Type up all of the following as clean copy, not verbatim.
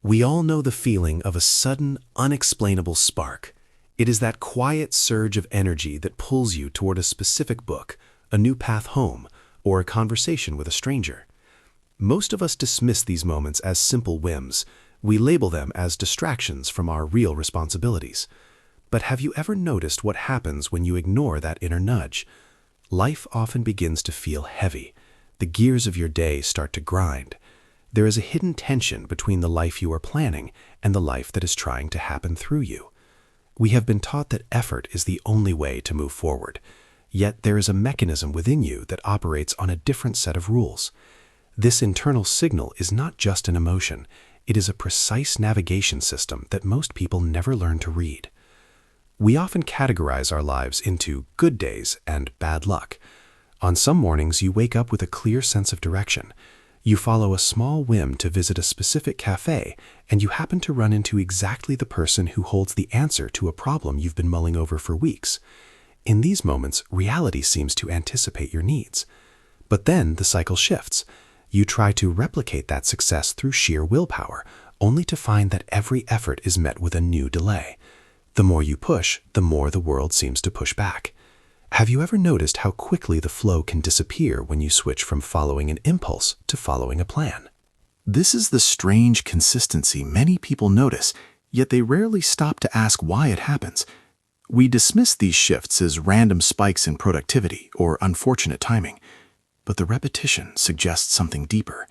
We all know the feeling of a sudden, unexplainable spark. It is that quiet surge of energy that pulls you toward a specific book, a new path home, or a conversation with a stranger. Most of us dismiss these moments as simple whims. We label them as distractions from our real responsibilities. But have you ever noticed what happens when you ignore that inner nudge? Life often begins to feel heavy. The gears of your day start to grind. There is a hidden tension between the life you are planning and the life that is trying to happen through you. We have been taught that effort is the only way to move forward. Yet there is a mechanism within you that operates on a different set of rules. This internal signal is not just an emotion. It is a precise navigation system that most people never learn to read. We often categorize our lives into good days and bad luck. On some mornings, you wake up with a clear sense of direction. You follow a small whim to visit a specific cafe, and you happen to run into exactly the person who holds the answer to a problem you've been mulling over for weeks. In these moments, reality seems to anticipate your needs. But then the cycle shifts. You try to replicate that success through sheer willpower, only to find that every effort is met with a new delay. The more you push, the more the world seems to push back. Have you ever noticed how quickly the flow can disappear when you switch from following an impulse to following a plan? This is the strange consistency many people notice, yet they rarely stop to ask why it happens. We dismiss these shifts as random spikes in productivity or unfortunate timing, but the repetition suggests something deeper.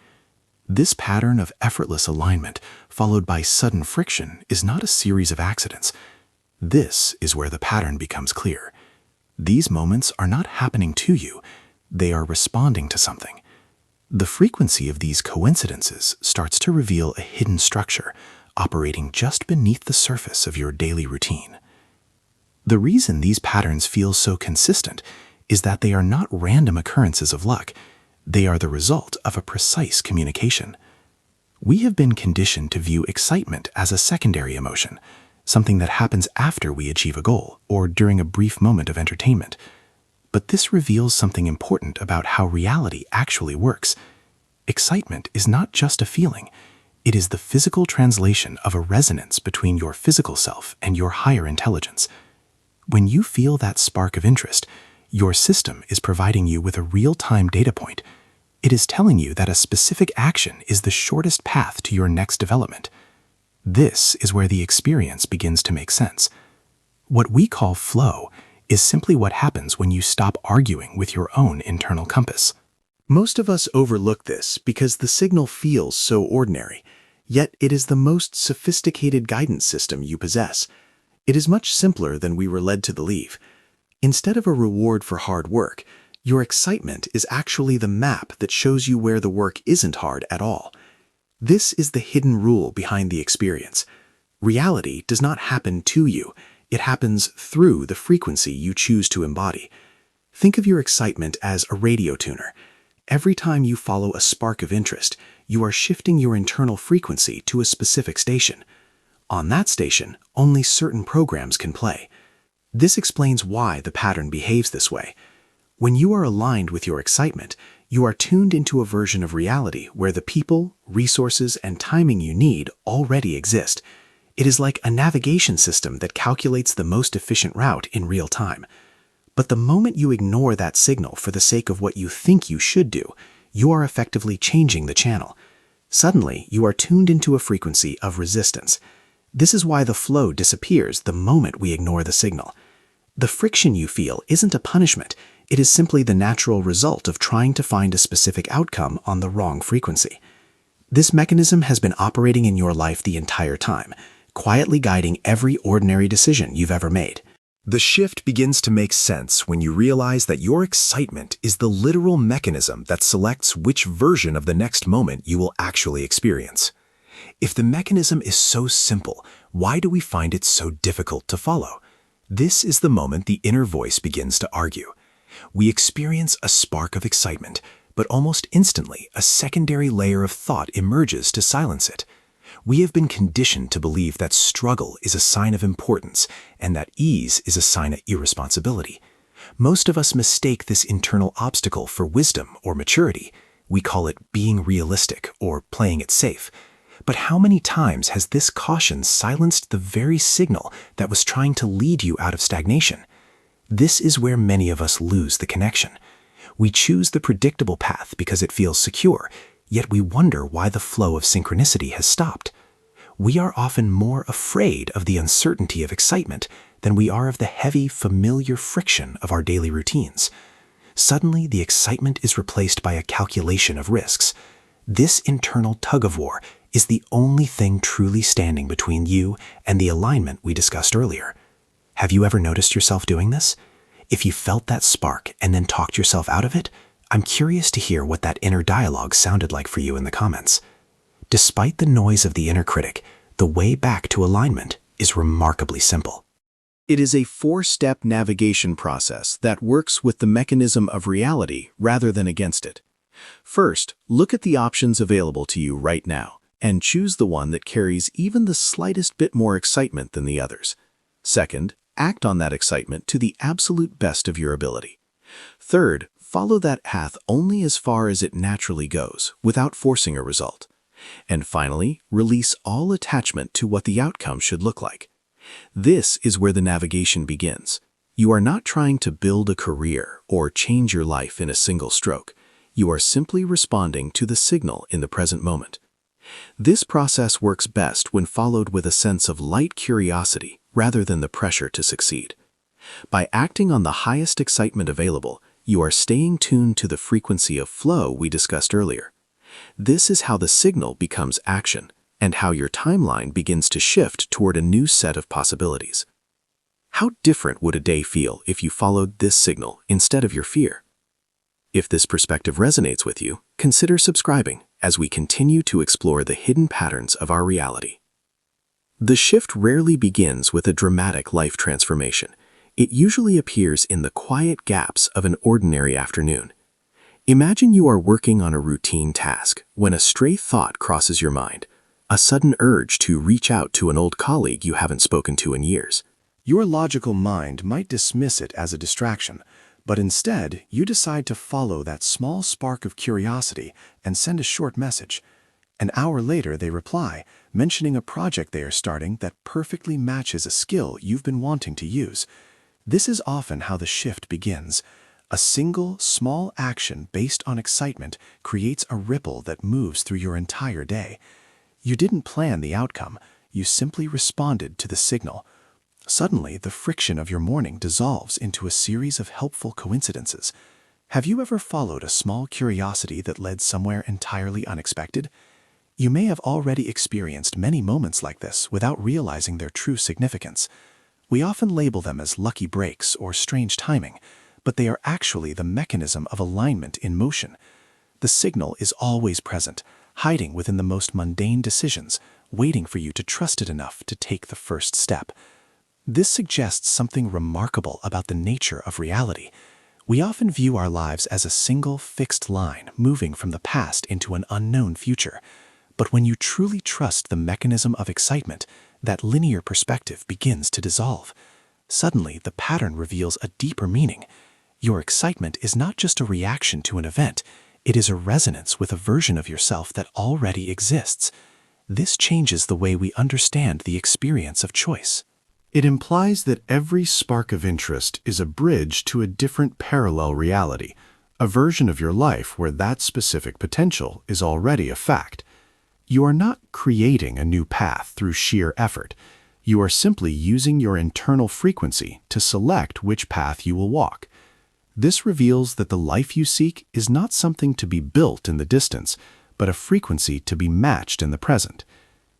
This pattern of effortless alignment, followed by sudden friction, is not a series of accidents. This is where the pattern becomes clear. These moments are not happening to you, they are responding to something. The frequency of these coincidences starts to reveal a hidden structure operating just beneath the surface of your daily routine. The reason these patterns feel so consistent is that they are not random occurrences of luck. They are the result of a precise communication. We have been conditioned to view excitement as a secondary emotion, something that happens after we achieve a goal or during a brief moment of entertainment. But this reveals something important about how reality actually works. Excitement is not just a feeling. It is the physical translation of a resonance between your physical self and your higher intelligence. When you feel that spark of interest, your system is providing you with a real-time data point. It is telling you that a specific action is the shortest path to your next development. This is where the experience begins to make sense. What we call flow is simply what happens when you stop arguing with your own internal compass. Most of us overlook this because the signal feels so ordinary, yet it is the most sophisticated guidance system you possess. It is much simpler than we were led to believe. Instead of a reward for hard work, your excitement is actually the map that shows you where the work isn't hard at all. This is the hidden rule behind the experience. Reality does not happen to you. It happens through the frequency you choose to embody. Think of your excitement as a radio tuner. Every time you follow a spark of interest, you are shifting your internal frequency to a specific station. On that station, only certain programs can play. This explains why the pattern behaves this way. When you are aligned with your excitement, you are tuned into a version of reality where the people, resources, and timing you need already exist. It is like a navigation system that calculates the most efficient route in real time. But the moment you ignore that signal for the sake of what you think you should do, you are effectively changing the channel. Suddenly, you are tuned into a frequency of resistance. This is why the flow disappears the moment we ignore the signal. The friction you feel isn't a punishment. It is simply the natural result of trying to find a specific outcome on the wrong frequency. This mechanism has been operating in your life the entire time, quietly guiding every ordinary decision you've ever made. The shift begins to make sense when you realize that your excitement is the literal mechanism that selects which version of the next moment you will actually experience. If the mechanism is so simple, why do we find it so difficult to follow? This is the moment the inner voice begins to argue. We experience a spark of excitement, but almost instantly a secondary layer of thought emerges to silence it. We have been conditioned to believe that struggle is a sign of importance and that ease is a sign of irresponsibility. Most of us mistake this internal obstacle for wisdom or maturity. We call it being realistic or playing it safe. But how many times has this caution silenced the very signal that was trying to lead you out of stagnation? This is where many of us lose the connection. We choose the predictable path because it feels secure, yet we wonder why the flow of synchronicity has stopped. We are often more afraid of the uncertainty of excitement than we are of the heavy, familiar friction of our daily routines. Suddenly, the excitement is replaced by a calculation of risks. This internal tug-of-war is the only thing truly standing between you and the alignment we discussed earlier. Have you ever noticed yourself doing this? If you felt that spark and then talked yourself out of it, I'm curious to hear what that inner dialogue sounded like for you in the comments. Despite the noise of the inner critic, the way back to alignment is remarkably simple. It is a 4-step navigation process that works with the mechanism of reality rather than against it. First, look at the options available to you right now and choose the one that carries even the slightest bit more excitement than the others. Second, act on that excitement to the absolute best of your ability. Third, follow that path only as far as it naturally goes, without forcing a result. And finally, release all attachment to what the outcome should look like. This is where the navigation begins. You are not trying to build a career or change your life in a single stroke. You are simply responding to the signal in the present moment. This process works best when followed with a sense of light curiosity rather than the pressure to succeed. By acting on the highest excitement available, you are staying tuned to the frequency of flow we discussed earlier. This is how the signal becomes action, and how your timeline begins to shift toward a new set of possibilities. How different would a day feel if you followed this signal instead of your fear? If this perspective resonates with you, consider subscribing as we continue to explore the hidden patterns of our reality. The shift rarely begins with a dramatic life transformation. It usually appears in the quiet gaps of an ordinary afternoon. Imagine you are working on a routine task when a stray thought crosses your mind, a sudden urge to reach out to an old colleague you haven't spoken to in years. Your logical mind might dismiss it as a distraction, but instead you decide to follow that small spark of curiosity and send a short message. An hour later they reply, mentioning a project they are starting that perfectly matches a skill you've been wanting to use. This is often how the shift begins. A single, small action based on excitement creates a ripple that moves through your entire day. You didn't plan the outcome, you simply responded to the signal. Suddenly, the friction of your morning dissolves into a series of helpful coincidences. Have you ever followed a small curiosity that led somewhere entirely unexpected? You may have already experienced many moments like this without realizing their true significance. We often label them as lucky breaks or strange timing, but they are actually the mechanism of alignment in motion. The signal is always present, hiding within the most mundane decisions, waiting for you to trust it enough to take the first step. This suggests something remarkable about the nature of reality. We often view our lives as a single, fixed line moving from the past into an unknown future. But when you truly trust the mechanism of excitement, that linear perspective begins to dissolve. Suddenly, the pattern reveals a deeper meaning. Your excitement is not just a reaction to an event, it is a resonance with a version of yourself that already exists. This changes the way we understand the experience of choice. It implies that every spark of interest is a bridge to a different parallel reality, a version of your life where that specific potential is already a fact. You are not creating a new path through sheer effort. You are simply using your internal frequency to select which path you will walk. This reveals that the life you seek is not something to be built in the distance, but a frequency to be matched in the present.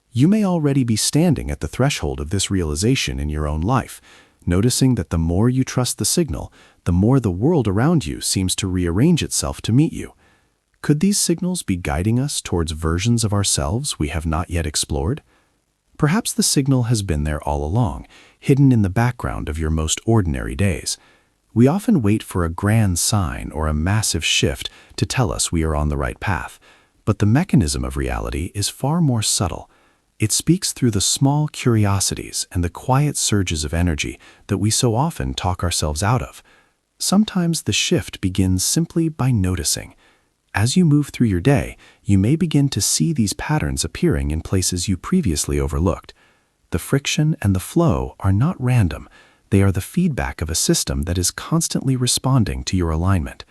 You may already be standing at the threshold of this realization in your own life, noticing that the more you trust the signal, the more the world around you seems to rearrange itself to meet you. Could these signals be guiding us towards versions of ourselves we have not yet explored? Perhaps the signal has been there all along, hidden in the background of your most ordinary days. We often wait for a grand sign or a massive shift to tell us we are on the right path, but the mechanism of reality is far more subtle. It speaks through the small curiosities and the quiet surges of energy that we so often talk ourselves out of. Sometimes the shift begins simply by noticing. As you move through your day, you may begin to see these patterns appearing in places you previously overlooked. The friction and the flow are not random. They are the feedback of a system that is constantly responding to your alignment.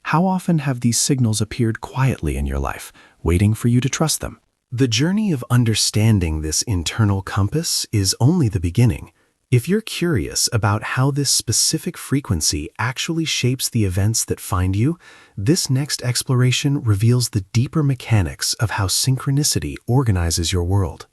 How often have these signals appeared quietly in your life, waiting for you to trust them? The journey of understanding this internal compass is only the beginning. If you're curious about how this specific frequency actually shapes the events that find you, this next exploration reveals the deeper mechanics of how synchronicity organizes your world.